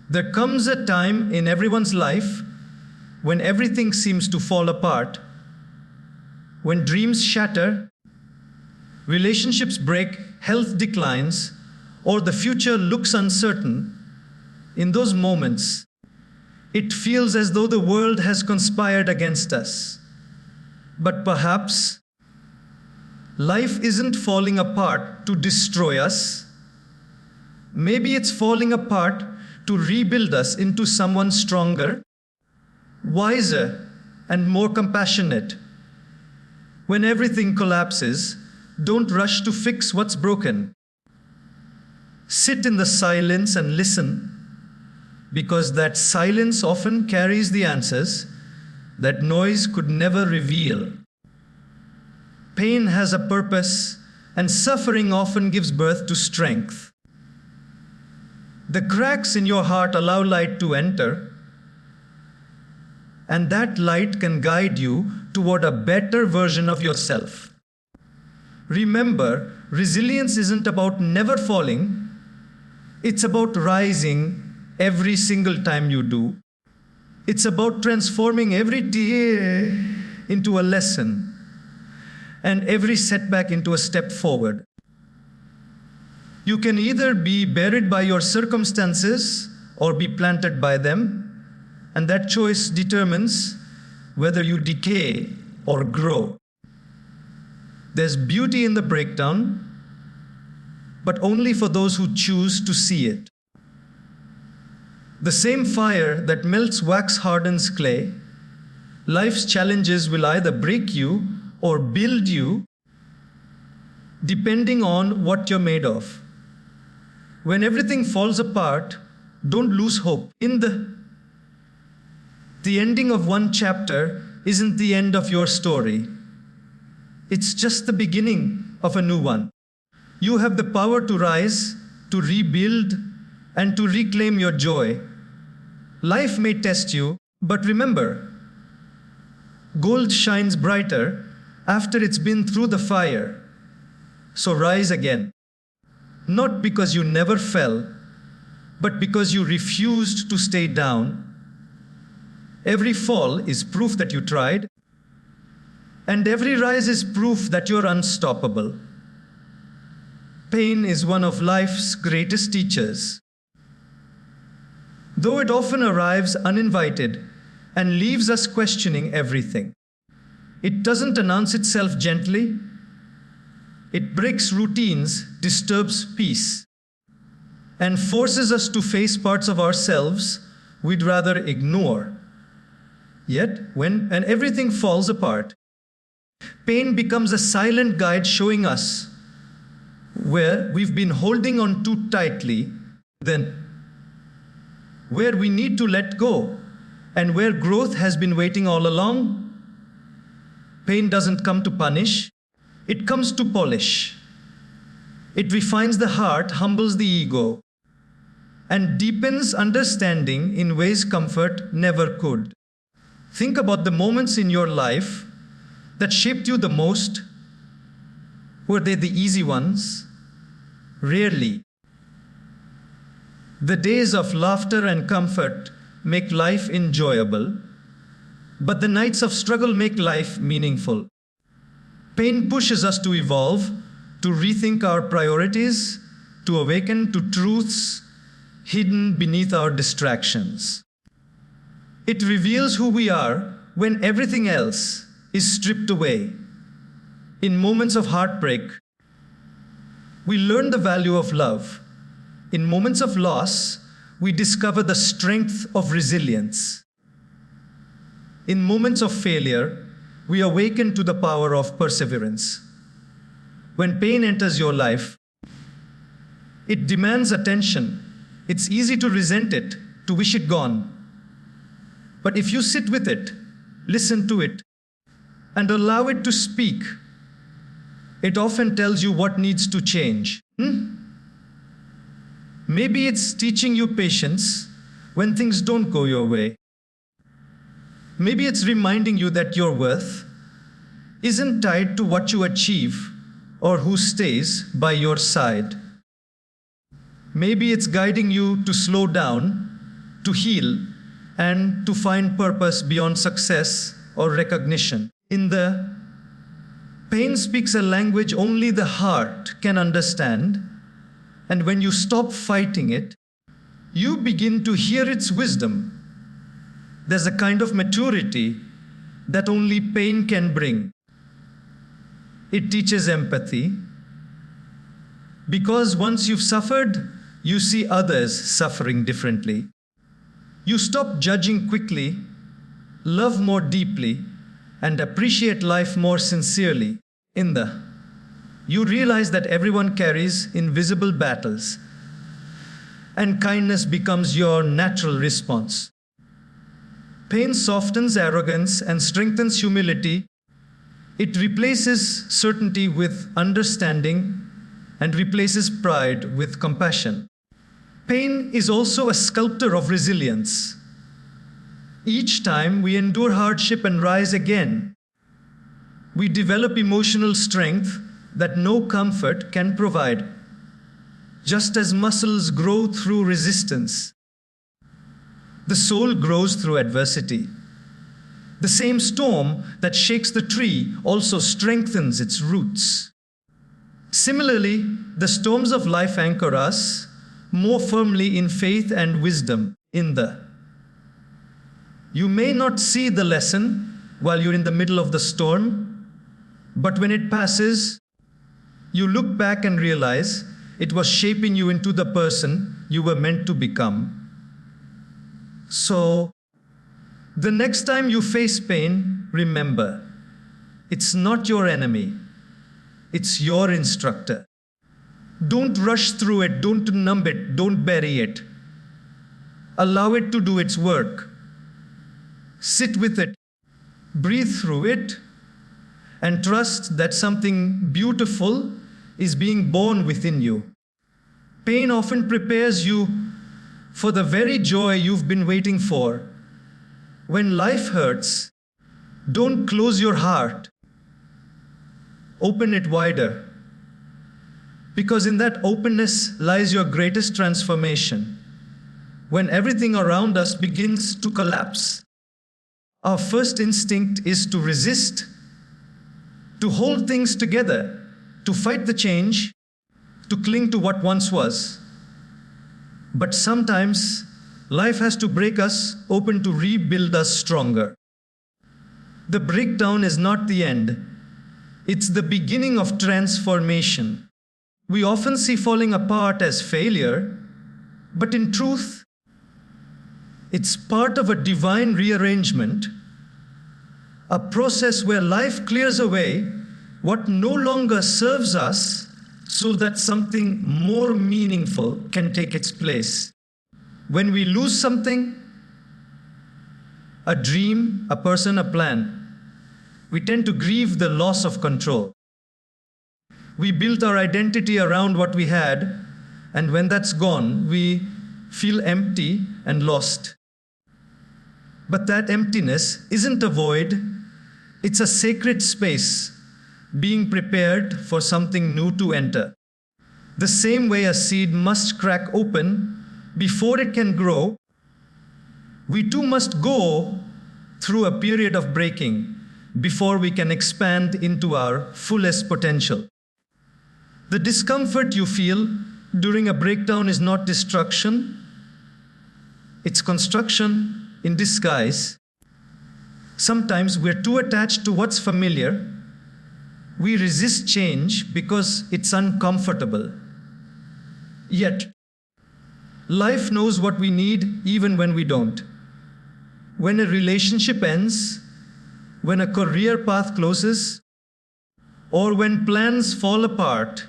There comes a time in everyone's life when everything seems to fall apart, when dreams shatter, relationships break, health declines, or the future looks uncertain. In those moments, it feels as though the world has conspired against us. But perhaps life isn't falling apart to destroy us. Maybe it's falling apart to rebuild us into someone stronger, wiser, and more compassionate. When everything collapses, don't rush to fix what's broken. Sit in the silence and listen, because that silence often carries the answers that noise could never reveal. Pain has a purpose, and suffering often gives birth to strength. The cracks in your heart allow light to enter, and that light can guide you toward a better version of yourself. Remember, resilience isn't about never falling, it's about rising every single time you do. It's about transforming every tear into a lesson and every setback into a step forward. You can either be buried by your circumstances or be planted by them, and that choice determines whether you decay or grow. There's beauty in the breakdown, but only for those who choose to see it. The same fire that melts wax hardens clay. Life's challenges will either break you or build you, depending on what you're made of. When everything falls apart, don't lose hope. The ending of one chapter isn't the end of your story. It's just the beginning of a new one. You have the power to rise, to rebuild, and to reclaim your joy. Life may test you, but remember, gold shines brighter after it's been through the fire. So rise again. Not because you never fell, but because you refused to stay down. Every fall is proof that you tried, and every rise is proof that you're unstoppable. Pain is one of life's greatest teachers. Though it often arrives uninvited and leaves us questioning everything, it doesn't announce itself gently. It breaks routines, disturbs peace, and forces us to face parts of ourselves we'd rather ignore. Yet, when everything falls apart, pain becomes a silent guide showing us where we've been holding on too tightly, then where we need to let go, and where growth has been waiting all along. Pain doesn't come to punish, it comes to polish. It refines the heart, humbles the ego, and deepens understanding in ways comfort never could. Think about the moments in your life that shaped you the most. Were they the easy ones? Rarely. The days of laughter and comfort make life enjoyable, but the nights of struggle make life meaningful. Pain pushes us to evolve, to rethink our priorities, to awaken to truths hidden beneath our distractions. It reveals who we are when everything else is stripped away. In moments of heartbreak, we learn the value of love. In moments of loss, we discover the strength of resilience. In moments of failure, we awaken to the power of perseverance. When pain enters your life, it demands attention. It's easy to resent it, to wish it gone. But if you sit with it, listen to it, and allow it to speak, it often tells you what needs to change. Maybe it's teaching you patience when things don't go your way. Maybe it's reminding you that your worth isn't tied to what you achieve or who stays by your side. Maybe it's guiding you to slow down to heal, and to find purpose beyond success or recognition. In the pain speaks a language only the heart can understand, and when you stop fighting it, you begin to hear its wisdom. There's a kind of maturity that only pain can bring. It teaches empathy, because once you've suffered, you see others suffering differently. You stop judging quickly, love more deeply, and appreciate life more sincerely. You realize that everyone carries invisible battles, and kindness becomes your natural response. Pain softens arrogance and strengthens humility. It replaces certainty with understanding and replaces pride with compassion. Pain is also a sculptor of resilience. Each time we endure hardship and rise again, we develop emotional strength that no comfort can provide. Just as muscles grow through resistance, the soul grows through adversity. The same storm that shakes the tree also strengthens its roots. Similarly, the storms of life anchor us more firmly in faith and wisdom. You may not see the lesson while you're in the middle of the storm, but when it passes, you look back and realize it was shaping you into the person you were meant to become. So, the next time you face pain, remember, it's not your enemy, it's your instructor. Don't rush through it, don't numb it, don't bury it. Allow it to do its work. Sit with it, breathe through it, and trust that something beautiful is being born within you. Pain often prepares you for the very joy you've been waiting for. When life hurts, don't close your heart. Open it wider. Because in that openness lies your greatest transformation. When everything around us begins to collapse, our first instinct is to resist, to hold things together, to fight the change, to cling to what once was. But sometimes life has to break us open to rebuild us stronger. The breakdown is not the end. It's the beginning of transformation. We often see falling apart as failure, but in truth, it's part of a divine rearrangement, a process where life clears away what no longer serves us so that something more meaningful can take its place. When we lose something, a dream, a person, a plan, we tend to grieve the loss of control. We built our identity around what we had, and when that's gone, we feel empty and lost. But that emptiness isn't a void, it's a sacred space, being prepared for something new to enter. The same way a seed must crack open before it can grow, we too must go through a period of breaking before we can expand into our fullest potential. The discomfort you feel during a breakdown is not destruction, it's construction in disguise. Sometimes we're too attached to what's familiar. We resist change because it's uncomfortable. Yet, life knows what we need even when we don't. When a relationship ends, when a career path closes, or when plans fall apart,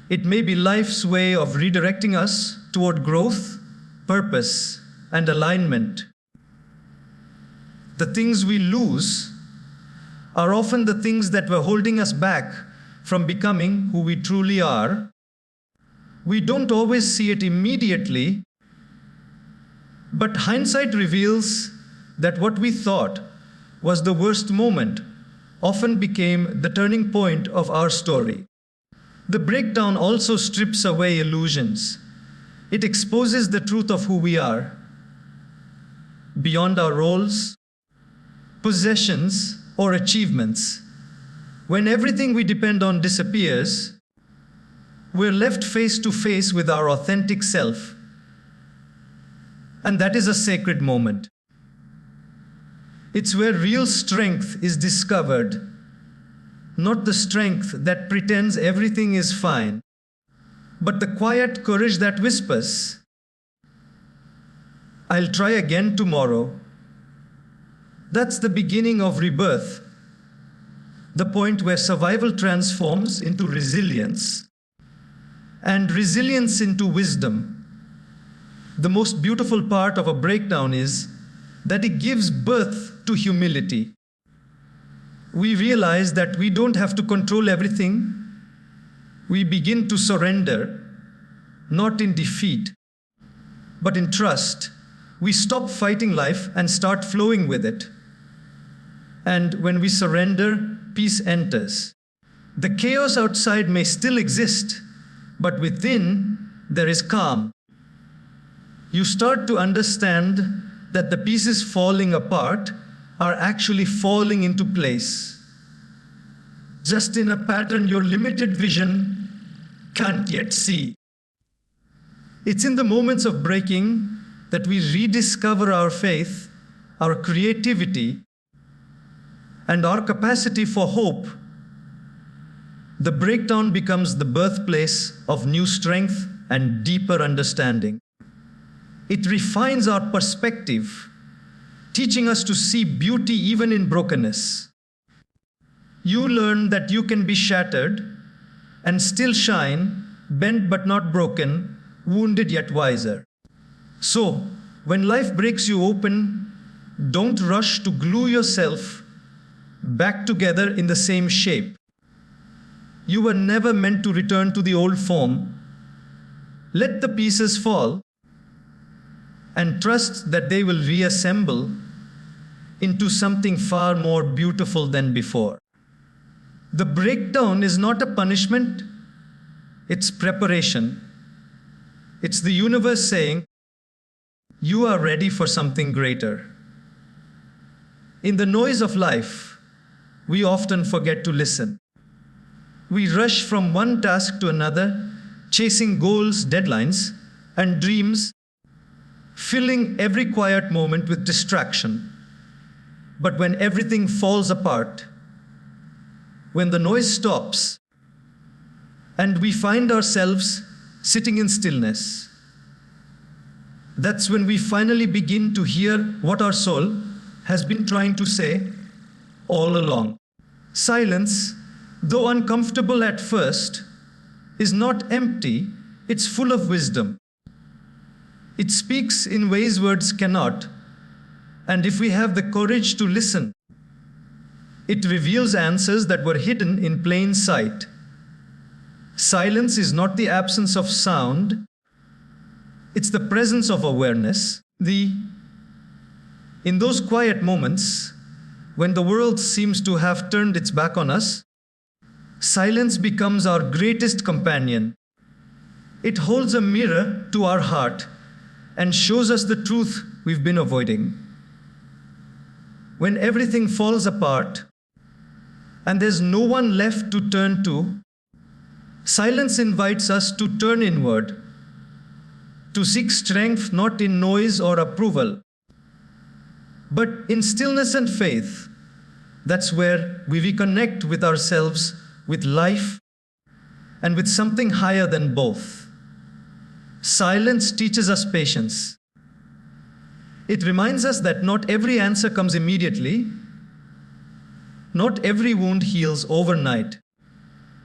it may be life's way of redirecting us toward growth, purpose, and alignment. The things we lose are often the things that were holding us back from becoming who we truly are. We don't always see it immediately, but hindsight reveals that what we thought was the worst moment often became the turning point of our story. The breakdown also strips away illusions. It exposes the truth of who we are. beyond our roles, possessions, or achievements. When everything we depend on disappears, we're left face to face with our authentic self. And that is a sacred moment. It's where real strength is discovered, not the strength that pretends everything is fine, but the quiet courage that whispers, "I'll try again tomorrow." That's the beginning of rebirth, the point where survival transforms into resilience, and resilience into wisdom. The most beautiful part of a breakdown is that it gives birth to humility. We realize that we don't have to control everything. We begin to surrender, not in defeat, but in trust. We stop fighting life and start flowing with it. And when we surrender, peace enters. The chaos outside may still exist, but within there is calm. You start to understand that the pieces falling apart are actually falling into place, just in a pattern your limited vision can't yet see. It's in the moments of breaking that we rediscover our faith, our creativity, and our capacity for hope. The breakdown becomes the birthplace of new strength and deeper understanding. It refines our perspective, teaching us to see beauty even in brokenness. You learn that you can be shattered and still shine, bent but not broken, wounded yet wiser. So, when life breaks you open, don't rush to glue yourself back together in the same shape. You were never meant to return to the old form. Let the pieces fall and trust that they will reassemble into something far more beautiful than before. The breakdown is not a punishment, it's preparation. It's the universe saying, "You are ready for something greater." In the noise of life, we often forget to listen. We rush from one task to another, chasing goals, deadlines, and dreams, filling every quiet moment with distraction. But when everything falls apart, when the noise stops, and we find ourselves sitting in stillness, that's when we finally begin to hear what our soul has been trying to say all along. Silence, though uncomfortable at first, is not empty, it's full of wisdom. It speaks in ways words cannot, and if we have the courage to listen, it reveals answers that were hidden in plain sight. Silence is not the absence of sound, it's the presence of awareness. In those quiet moments, when the world seems to have turned its back on us, silence becomes our greatest companion. It holds a mirror to our heart and shows us the truth we've been avoiding. When everything falls apart and there's no one left to turn to, silence invites us to turn inward, to seek strength not in noise or approval, but in stillness and faith. That's where we reconnect with ourselves, with life, and with something higher than both. Silence teaches us patience. It reminds us that not every answer comes immediately, not every wound heals overnight,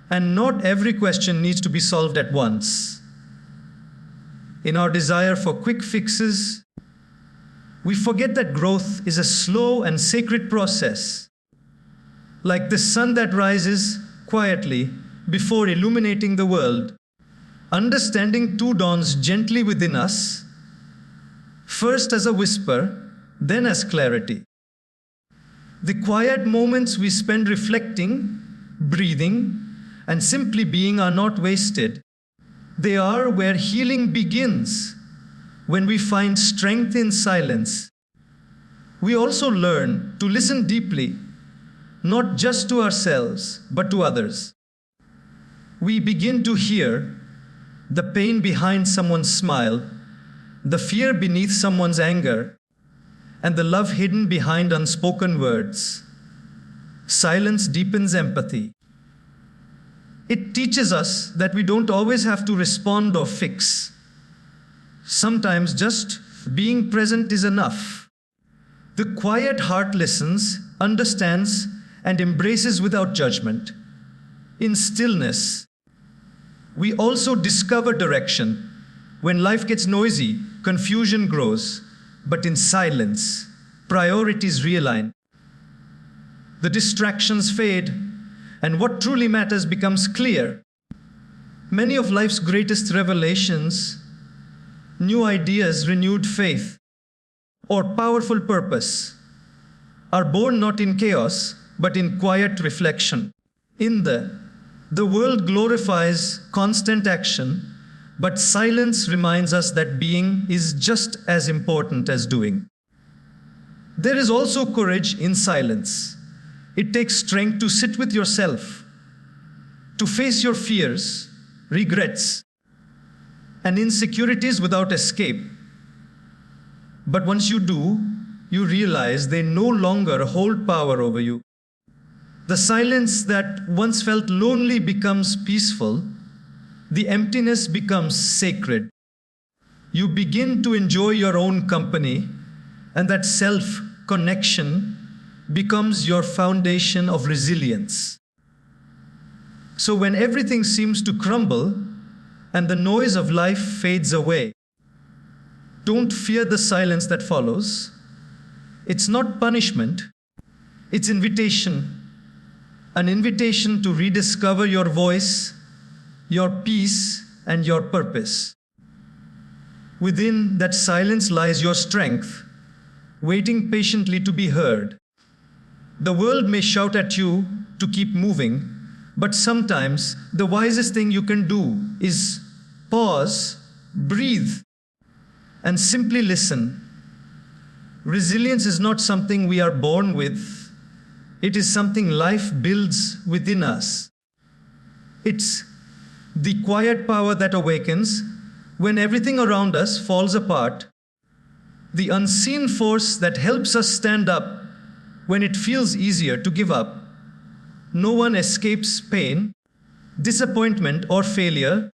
and not every question needs to be solved at once. In our desire for quick fixes, we forget that growth is a slow and sacred process. Like the sun that rises quietly before illuminating the world, understanding too dawns gently within us, first as a whisper, then as clarity. The quiet moments we spend reflecting, breathing, and simply being are not wasted. They are where healing begins, when we find strength in silence, We also learn to listen deeply, not just to ourselves, but to others. We begin to hear the pain behind someone's smile, the fear beneath someone's anger, and the love hidden behind unspoken words. Silence deepens empathy. It teaches us that we don't always have to respond or fix. Sometimes just being present is enough. The quiet heart listens, understands, and embraces without judgment. In stillness, we also discover direction. When life gets noisy, confusion grows, but in silence, priorities realign. The distractions fade, and what truly matters becomes clear. Many of life's greatest revelations, new ideas, renewed faith, or powerful purpose are born not in chaos, but in quiet reflection. In the world glorifies constant action, but silence reminds us that being is just as important as doing. There is also courage in silence. It takes strength to sit with yourself, to face your fears, regrets, and insecurities without escape. But once you do, you realize they no longer hold power over you. The silence that once felt lonely becomes peaceful. The emptiness becomes sacred. You begin to enjoy your own company, and that self-connection becomes your foundation of resilience. So when everything seems to crumble and the noise of life fades away, don't fear the silence that follows. It's not punishment, it's invitation. An invitation to rediscover your voice, your peace, and your purpose. Within that silence lies your strength, waiting patiently to be heard. The world may shout at you to keep moving, but sometimes the wisest thing you can do is pause, breathe, and simply listen. Resilience is not something we are born with. It is something life builds within us. It's the quiet power that awakens when everything around us falls apart, the unseen force that helps us stand up when it feels easier to give up. No one escapes pain, disappointment, or failure,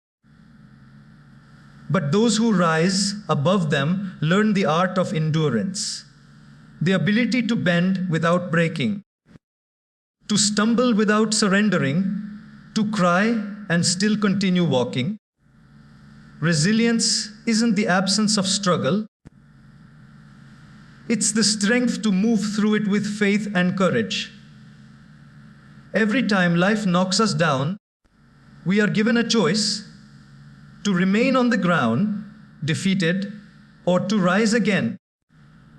but those who rise above them learn the art of endurance, the ability to bend without breaking, to stumble without surrendering, to cry and still continue walking. Resilience isn't the absence of struggle. It's the strength to move through it with faith and courage. Every time life knocks us down, we are given a choice to remain on the ground, defeated, or to rise again,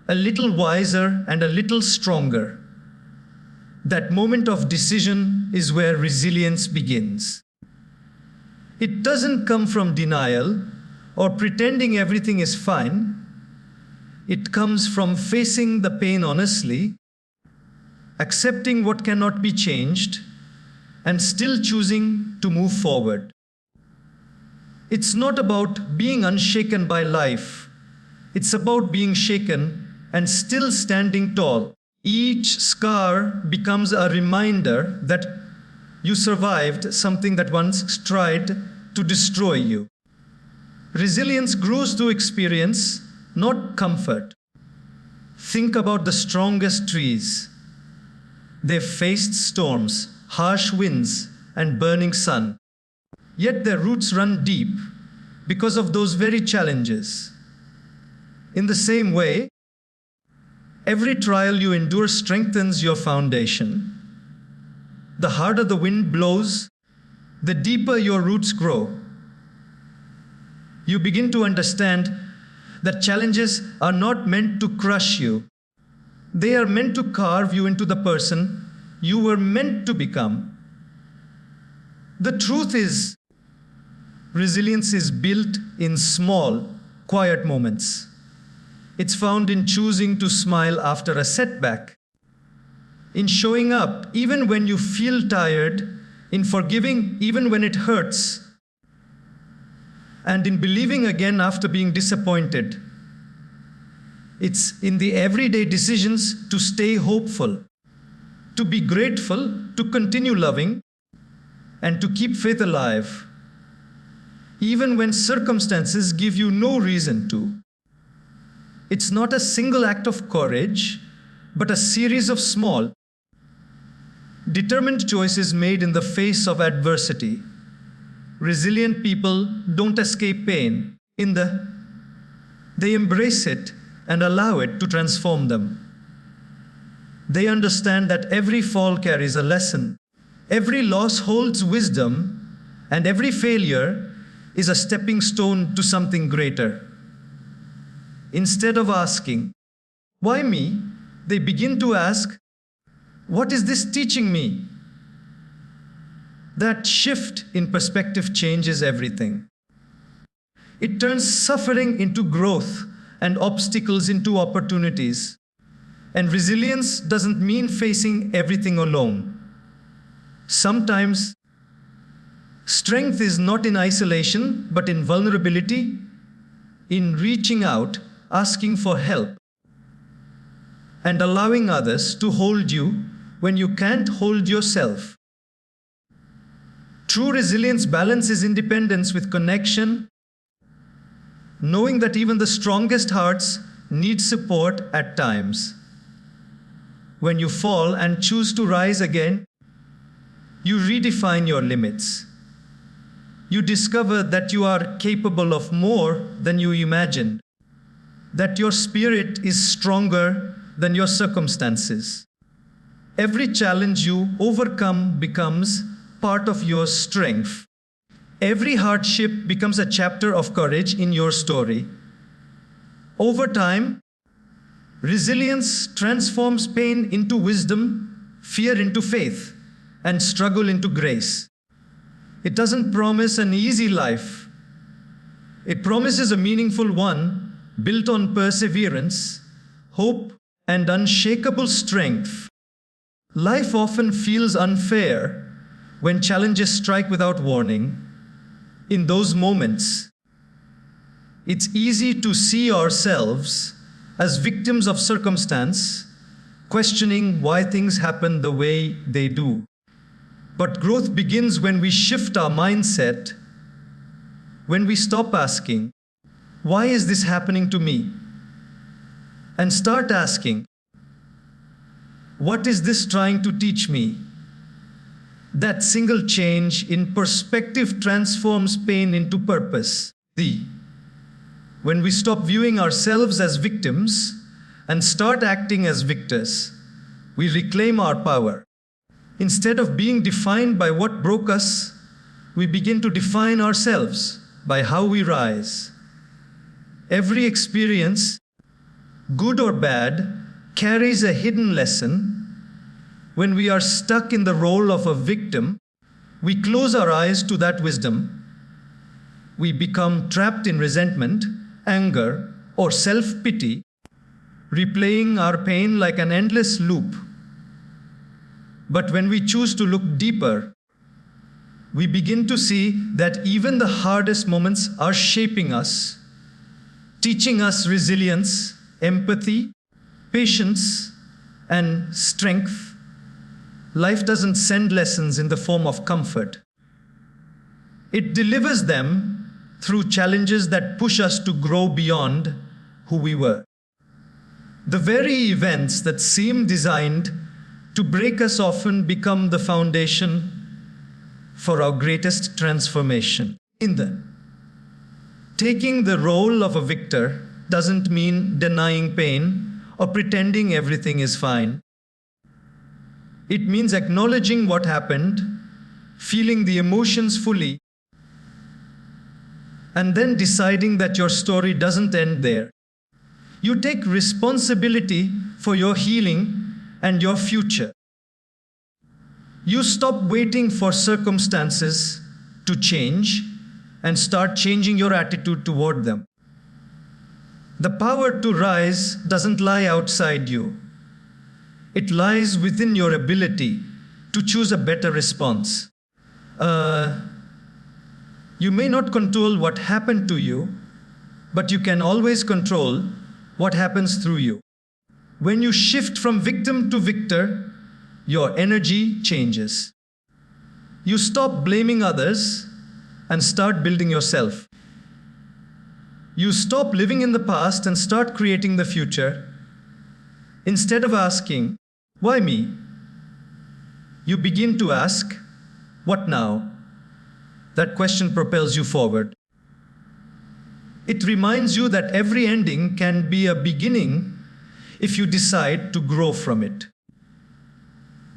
a little wiser and a little stronger. That moment of decision is where resilience begins. It doesn't come from denial or pretending everything is fine. It comes from facing the pain honestly, accepting what cannot be changed, and still choosing to move forward. It's not about being unshaken by life. It's about being shaken and still standing tall. Each scar becomes a reminder that you survived something that once tried to destroy you. Resilience grows through experience, not comfort. Think about the strongest trees. They've faced storms, harsh winds, and burning sun. Yet their roots run deep because of those very challenges. In the same way, every trial you endure strengthens your foundation. The harder the wind blows, the deeper your roots grow. You begin to understand that challenges are not meant to crush you. They are meant to carve you into the person you were meant to become. The truth is, resilience is built in small, quiet moments. It's found in choosing to smile after a setback, in showing up even when you feel tired, in forgiving even when it hurts, and in believing again after being disappointed. It's in the everyday decisions to stay hopeful, to be grateful, to continue loving, and to keep faith alive, even when circumstances give you no reason to. It's not a single act of courage, but a series of small, determined choices made in the face of adversity. Resilient people don't escape pain. They embrace it and allow it to transform them. They understand that every fall carries a lesson, every loss holds wisdom, and every failure is a stepping stone to something greater. Instead of asking, "Why me?" they begin to ask, "What is this teaching me?" That shift in perspective changes everything. It turns suffering into growth and obstacles into opportunities. And resilience doesn't mean facing everything alone. Sometimes strength is not in isolation, but in vulnerability, in reaching out, asking for help, and allowing others to hold you when you can't hold yourself. True resilience balances independence with connection, knowing that even the strongest hearts need support at times. When you fall and choose to rise again, you redefine your limits. You discover that you are capable of more than you imagined, that your spirit is stronger than your circumstances. Every challenge you overcome becomes part of your strength. Every hardship becomes a chapter of courage in your story. Over time, resilience transforms pain into wisdom, fear into faith, and struggle into grace. It doesn't promise an easy life. It promises a meaningful one built on perseverance, hope, and unshakable strength. Life often feels unfair when challenges strike without warning. In those moments, it's easy to see ourselves as victims of circumstance, questioning why things happen the way they do. But growth begins when we shift our mindset, when we stop asking, "Why is this happening to me?" and start asking, "What is this trying to teach me?" That single change in perspective transforms pain into purpose. When we stop viewing ourselves as victims and start acting as victors, we reclaim our power. Instead of being defined by what broke us, we begin to define ourselves by how we rise. Every experience, good or bad, carries a hidden lesson. When we are stuck in the role of a victim, we close our eyes to that wisdom. We become trapped in resentment, anger, or self-pity, replaying our pain like an endless loop. But when we choose to look deeper, we begin to see that even the hardest moments are shaping us, teaching us resilience, empathy, patience, and strength. Life doesn't send lessons in the form of comfort. It delivers them through challenges that push us to grow beyond who we were. The very events that seem designed to break us often become the foundation for our greatest transformation. Taking the role of a victor doesn't mean denying pain or pretending everything is fine. It means acknowledging what happened, feeling the emotions fully, and then deciding that your story doesn't end there. You take responsibility for your healing and your future. You stop waiting for circumstances to change and start changing your attitude toward them. The power to rise doesn't lie outside you. It lies within your ability to choose a better response. You may not control what happened to you, but you can always control what happens through you. When you shift from victim to victor, your energy changes. You stop blaming others and start building yourself. You stop living in the past and start creating the future. Instead of asking, "Why me?" you begin to ask, "What now?" That question propels you forward. It reminds you that every ending can be a beginning if you decide to grow from it.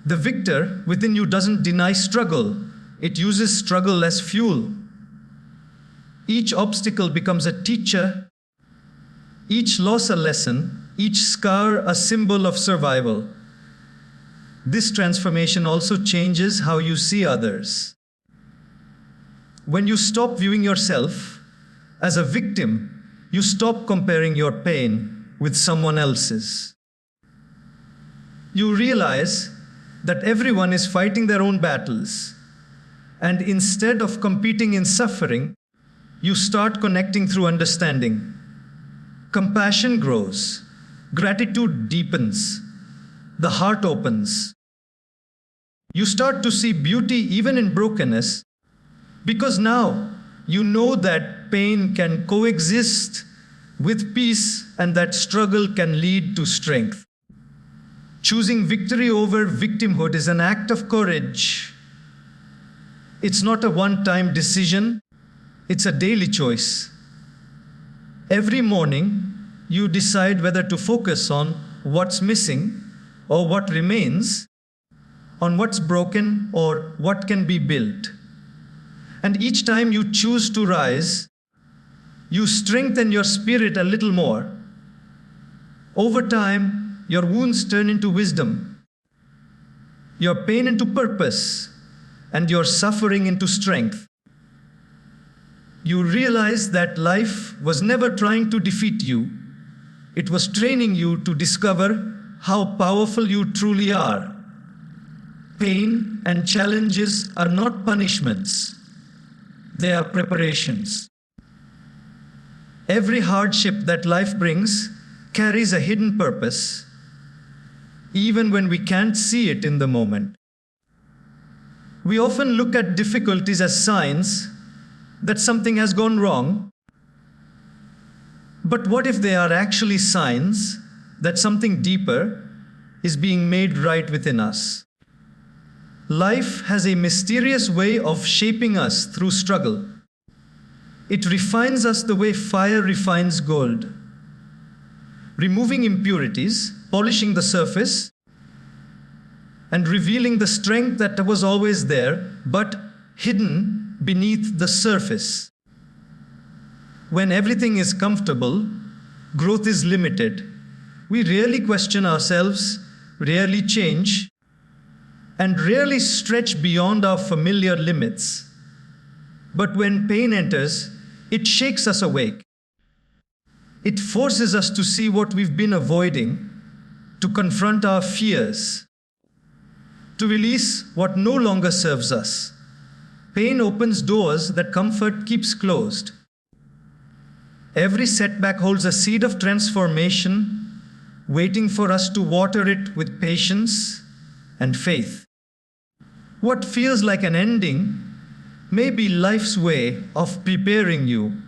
The victor within you doesn't deny struggle. It uses struggle as fuel. Each obstacle becomes a teacher, each loss a lesson, each scar a symbol of survival. This transformation also changes how you see others. When you stop viewing yourself as a victim, you stop comparing your pain with someone else's. You realize that everyone is fighting their own battles, and instead of competing in suffering, you start connecting through understanding. Compassion grows, gratitude deepens, the heart opens. You start to see beauty even in brokenness, because now you know that pain can coexist with peace and that struggle can lead to strength. Choosing victory over victimhood is an act of courage. It's not a one-time decision, it's a daily choice. Every morning, you decide whether to focus on what's missing or what remains, on what's broken or what can be built. And each time you choose to rise, you strengthen your spirit a little more. Over time, your wounds turn into wisdom, your pain into purpose, and your suffering into strength. You realize that life was never trying to defeat you. It was training you to discover how powerful you truly are. Pain and challenges are not punishments. They are preparations. Every hardship that life brings carries a hidden purpose, even when we can't see it in the moment. We often look at difficulties as signs that something has gone wrong. But what if they are actually signs that something deeper is being made right within us? Life has a mysterious way of shaping us through struggle. It refines us the way fire refines gold, removing impurities, polishing the surface, and revealing the strength that was always there, but hidden beneath the surface. When everything is comfortable, growth is limited. We rarely question ourselves, rarely change, and rarely stretch beyond our familiar limits. But when pain enters, it shakes us awake. It forces us to see what we've been avoiding, to confront our fears, to release what no longer serves us. Pain opens doors that comfort keeps closed. Every setback holds a seed of transformation, waiting for us to water it with patience and faith. What feels like an ending may be life's way of preparing you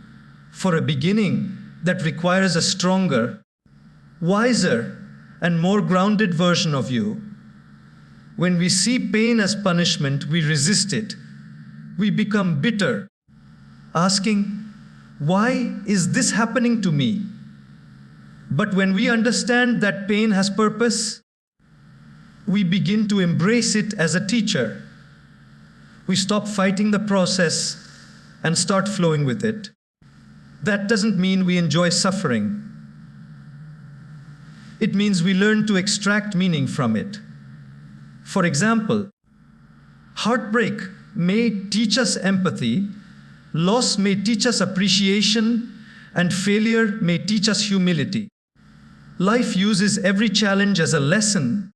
for a beginning that requires a stronger, wiser, and more grounded version of you. When we see pain as punishment, we resist it. We become bitter, asking, "Why is this happening to me?" But when we understand that pain has purpose, we begin to embrace it as a teacher. We stop fighting the process and start flowing with it. That doesn't mean we enjoy suffering. It means we learn to extract meaning from it. For example, heartbreak may teach us empathy, loss may teach us appreciation, and failure may teach us humility. Life uses every challenge as a lesson,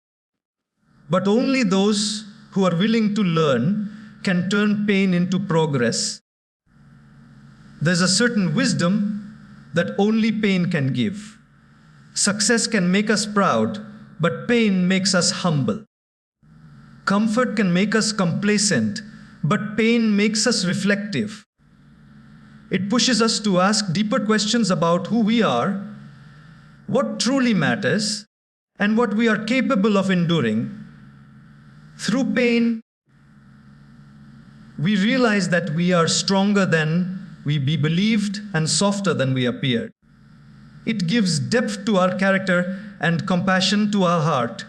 but only those who are willing to learn can turn pain into progress. There's a certain wisdom that only pain can give. Success can make us proud, but pain makes us humble. Comfort can make us complacent, but pain makes us reflective. It pushes us to ask deeper questions about who we are, what truly matters, and what we are capable of enduring. Through pain, we realize that we are stronger than we believed and softer than we appeared. It gives depth to our character and compassion to our heart.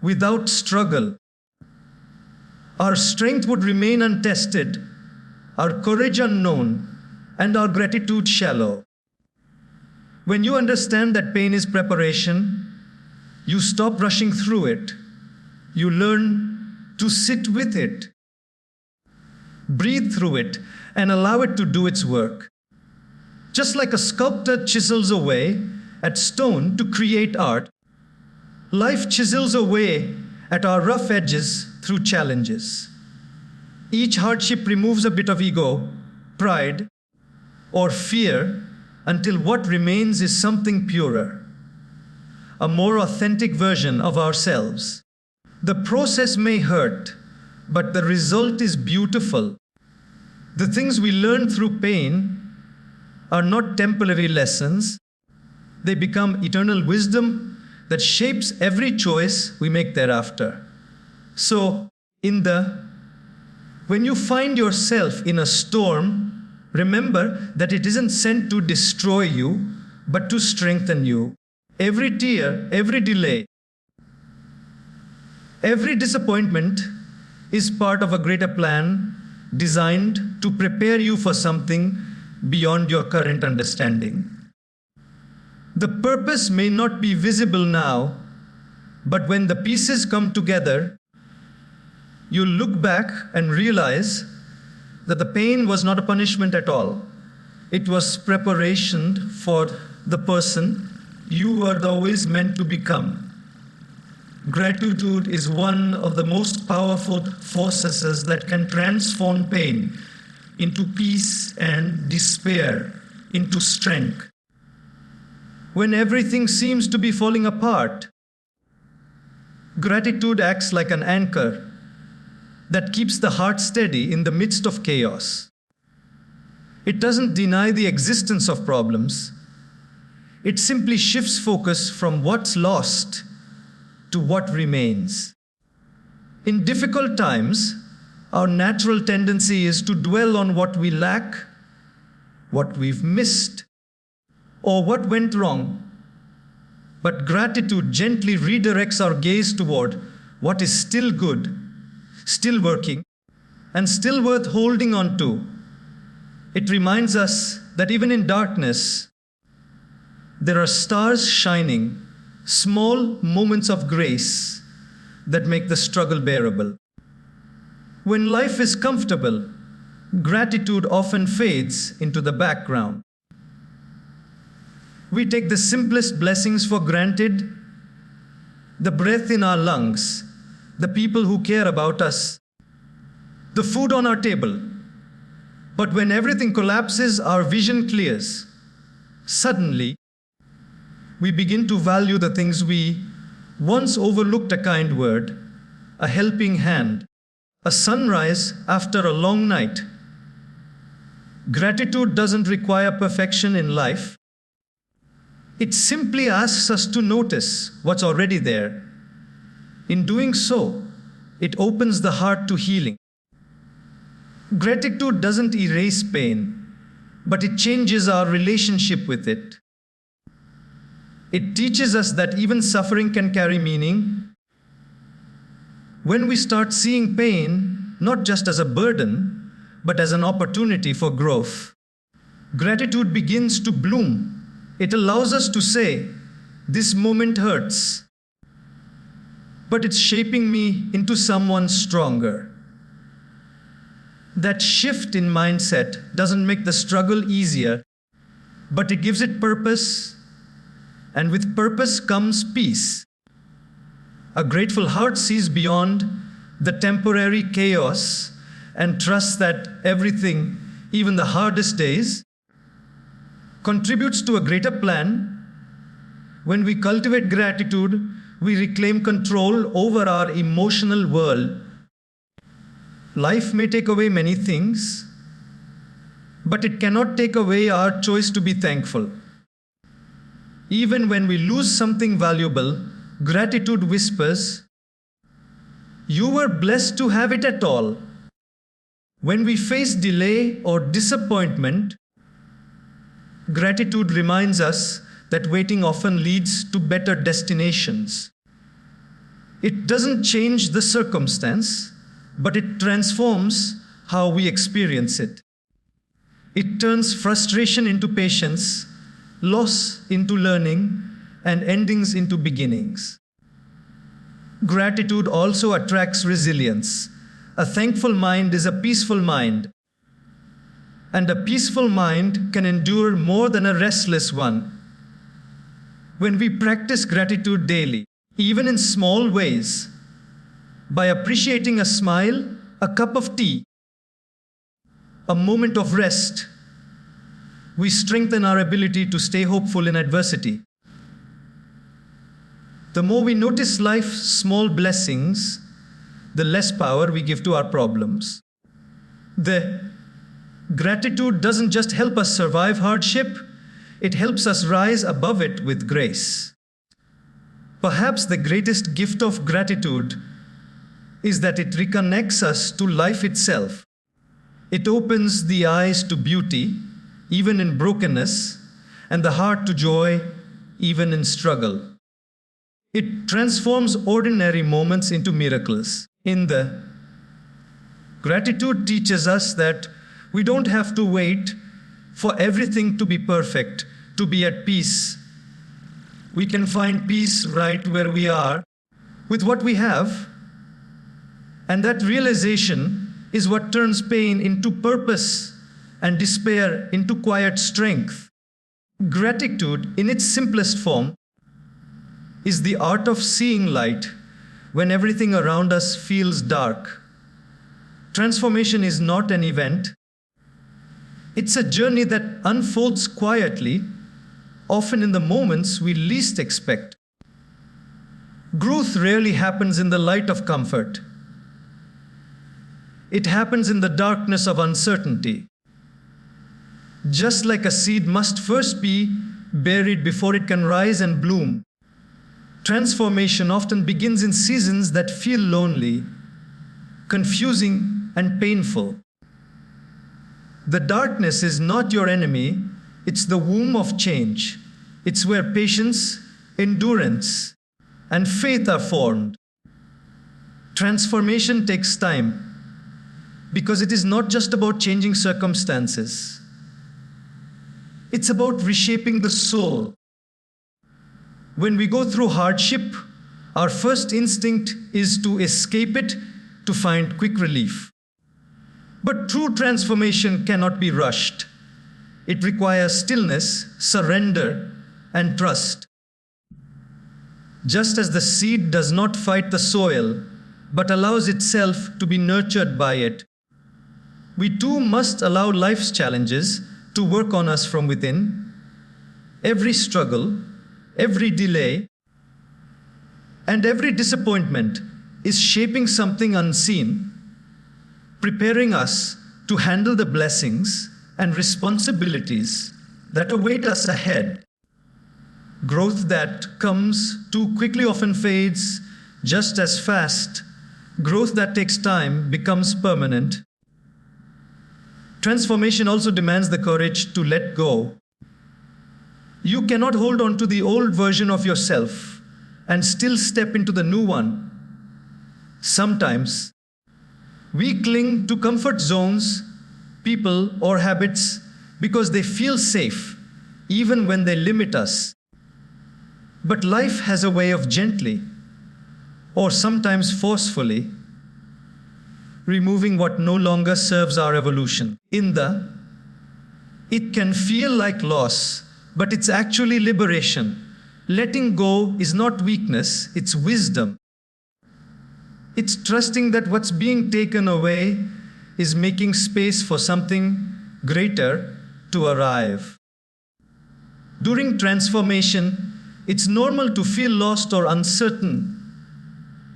Without struggle, our strength would remain untested, our courage unknown, and our gratitude shallow. When you understand that pain is preparation, you stop rushing through it. You learn to sit with it, breathe through it, and allow it to do its work. Just like a sculptor chisels away at stone to create art, life chisels away at our rough edges through challenges. Each hardship removes a bit of ego, pride, or fear until what remains is something purer, a more authentic version of ourselves. The process may hurt, but the result is beautiful. The things we learn through pain are not temporary lessons. They become eternal wisdom that shapes every choice we make thereafter. So, when you find yourself in a storm, remember that it isn't sent to destroy you, but to strengthen you. Every tear, every delay, every disappointment is part of a greater plan designed to prepare you for something beyond your current understanding. The purpose may not be visible now, but when the pieces come together, you look back and realize that the pain was not a punishment at all. It was preparation for the person you were always meant to become. Gratitude is one of the most powerful forces that can transform pain into peace and despair into strength. When everything seems to be falling apart, gratitude acts like an anchor that keeps the heart steady in the midst of chaos. It doesn't deny the existence of problems. It simply shifts focus from what's lost to what remains. In difficult times, our natural tendency is to dwell on what we lack, what we've missed, or what went wrong. But gratitude gently redirects our gaze toward what is still good, still working, and still worth holding on to. It reminds us that even in darkness, there are stars shining, small moments of grace that make the struggle bearable. When life is comfortable, gratitude often fades into the background. We take the simplest blessings for granted: the breath in our lungs, the people who care about us, the food on our table. But when everything collapses, our vision clears. Suddenly, we begin to value the things we once overlooked: a kind word, a helping hand, a sunrise after a long night. Gratitude doesn't require perfection in life. It simply asks us to notice what's already there. In doing so, it opens the heart to healing. Gratitude doesn't erase pain, but it changes our relationship with it. It teaches us that even suffering can carry meaning. When we start seeing pain not just as a burden, but as an opportunity for growth, gratitude begins to bloom. It allows us to say, "This moment hurts, but it's shaping me into someone stronger." That shift in mindset doesn't make the struggle easier. but it gives it purpose, and with purpose comes peace. A grateful heart sees beyond the temporary chaos and trusts that everything, even the hardest days, contributes to a greater plan. When we cultivate gratitude, we reclaim control over our emotional world. Life may take away many things, but it cannot take away our choice to be thankful. Even when we lose something valuable, gratitude whispers, "You were blessed to have it at all." When we face delay or disappointment, gratitude reminds us that waiting often leads to better destinations. It doesn't change the circumstance, but it transforms how we experience it. It turns frustration into patience, loss into learning, and endings into beginnings. Gratitude also attracts resilience. A thankful mind is a peaceful mind, and a peaceful mind can endure more than a restless one. When we practice gratitude daily, even in small ways, by appreciating a smile, a cup of tea, a moment of rest, we strengthen our ability to stay hopeful in adversity. The more we notice life's small blessings, the less power we give to our problems. The gratitude doesn't just help us survive hardship, it helps us rise above it with grace. Perhaps the greatest gift of gratitude is that it reconnects us to life itself. It opens the eyes to beauty, even in brokenness, and the heart to joy, even in struggle. It transforms ordinary moments into miracles. Gratitude teaches us that we don't have to wait for everything to be perfect, to be at peace. We can find peace right where we are, with what we have, and that realization is what turns pain into purpose and despair into quiet strength. Gratitude, in its simplest form, is the art of seeing light when everything around us feels dark. Transformation is not an event. It's a journey that unfolds quietly, often in the moments we least expect. Growth rarely happens in the light of comfort. It happens in the darkness of uncertainty. Just like a seed must first be buried before it can rise and bloom, transformation often begins in seasons that feel lonely, confusing, and painful. The darkness is not your enemy, it's the womb of change. It's where patience, endurance, and faith are formed. Transformation takes time because it is not just about changing circumstances. It's about reshaping the soul. When we go through hardship, our first instinct is to escape it, to find quick relief. But true transformation cannot be rushed. It requires stillness, surrender, and trust. Just as the seed does not fight the soil, but allows itself to be nurtured by it, we too must allow life's challenges to work on us from within. Every struggle, every delay, and every disappointment is shaping something unseen, preparing us to handle the blessings and responsibilities that await us ahead. Growth that comes too quickly often fades just as fast. Growth that takes time becomes permanent. Transformation also demands the courage to let go. You cannot hold on to the old version of yourself and still step into the new one. Sometimes, we cling to comfort zones, people, or habits because they feel safe, even when they limit us. But life has a way of gently, or sometimes forcefully, removing what no longer serves our evolution. It can feel like loss, but it's actually liberation. Letting go is not weakness, it's wisdom. It's trusting that what's being taken away is making space for something greater to arrive. During transformation, it's normal to feel lost or uncertain.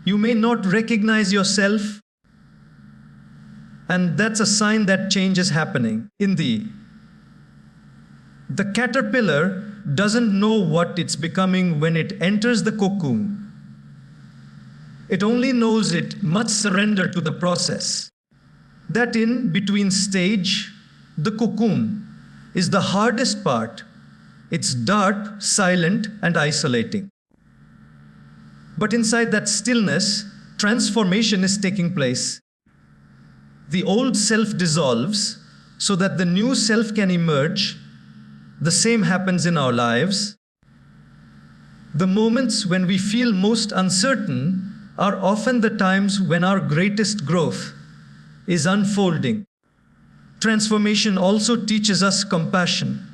You may not recognize yourself, and that's a sign that change is happening. The caterpillar doesn't know what it's becoming when it enters the cocoon. It only knows it must surrender to the process. That in-between stage, the cocoon, is the hardest part. It's dark, silent, and isolating. But inside that stillness, transformation is taking place. The old self dissolves so that the new self can emerge. The same happens in our lives. The moments when we feel most uncertain are often the times when our greatest growth is unfolding. Transformation also teaches us compassion.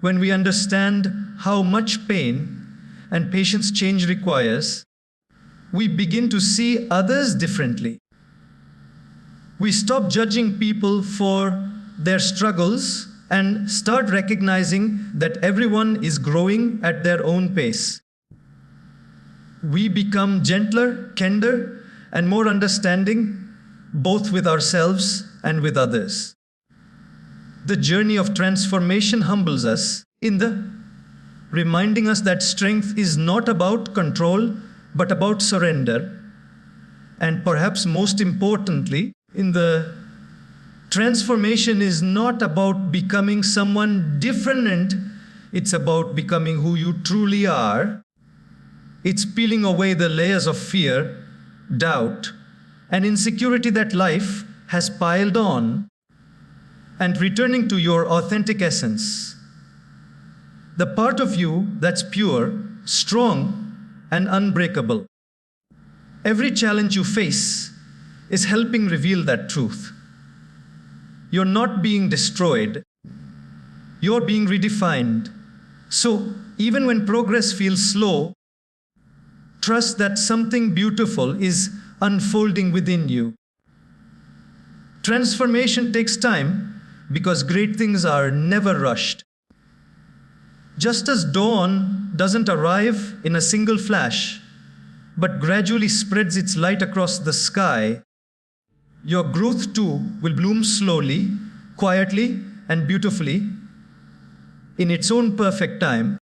When we understand how much pain and patience change requires, we begin to see others differently. We stop judging people for their struggles and start recognizing that everyone is growing at their own pace. We become gentler, kinder, and more understanding, both with ourselves and with others. The journey of transformation humbles us reminding us that strength is not about control, but about surrender. And perhaps most importantly, transformation is not about becoming someone different, it's about becoming who you truly are. It's peeling away the layers of fear, doubt, and insecurity that life has piled on, and returning to your authentic essence. The part of you that's pure, strong, and unbreakable. Every challenge you face is helping reveal that truth. You're not being destroyed. You're being redefined. So, even when progress feels slow, trust that something beautiful is unfolding within you. Transformation takes time because great things are never rushed. Just as dawn doesn't arrive in a single flash, but gradually spreads its light across the sky, your growth too will bloom slowly, quietly, and beautifully in its own perfect time.